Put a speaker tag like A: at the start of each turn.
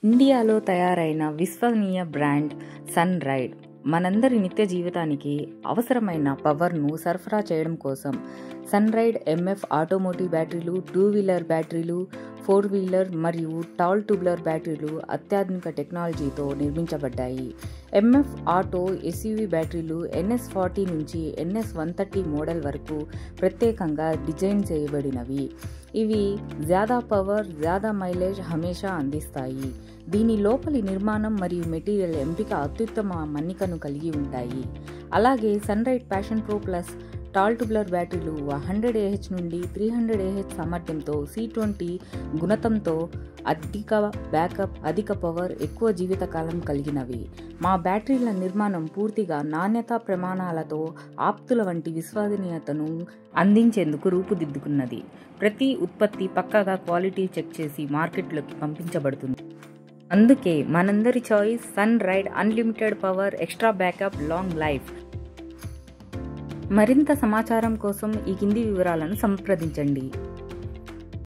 A: ఇండియాలో తయారైన విశ్వసనీయ బ్రాండ్ సన్ రైడ్ మనందరి నిత్య జీవితానికి అవసరమైన పవర్ను సరఫరా చేయడం కోసం సన్ రైడ్ ఎంఎఫ్ ఆటోమోటివ్ బ్యాటరీలు, 2 వీలర్ బ్యాటరీలు, 4 వీలర్ మరియు టాల్ ట్యూబులర్ బ్యాటరీలు అత్యాధునిక టెక్నాలజీతో నిర్మించబడ్డాయి. ఎంఎఫ్ ఆటో ఎస్యూవీ బ్యాటరీలు NS40 నుంచి NS130 మోడల్ వరకు ప్రత్యేకంగా డిజైన్ చేయబడినవి. ఇవి జ్యాదా పవర్, జ్యాదా మైలేజ్ హమేషా అందిస్తాయి. దీని లోపలి నిర్మాణం మరియు మెటీరియల్ ఎంపిక అత్యుత్తమ మన్నికను కలిగి ఉంటాయి. అలాగే Sun Ride Passion Pro Plus tall tubular బ్యాటరీలు 100Ah నుండి 300Ah సామర్థ్యంతో C20 గుణతంతో అధిక బ్యాకప్, అధిక పవర్, ఎక్కువ జీవితకాలం కలిగినవి. మా బ్యాటరీల నిర్మాణం పూర్తిగా నాణ్యతా ప్రమాణాలతో ఆప్తుల వంటి విశ్వసనీయతను అందించేందుకు రూపుదిద్దుకున్నది. ప్రతి ఉత్పత్తి పక్కాగా క్వాలిటీ చెక్ చేసి మార్కెట్లోకి పంపించబడుతుంది. అందుకే మనందరి choice Sun Ride unlimited power, extra backup, long life. మరింత సమాచారం కోసం ఈ కింది వివరాలను సంప్రదించండి.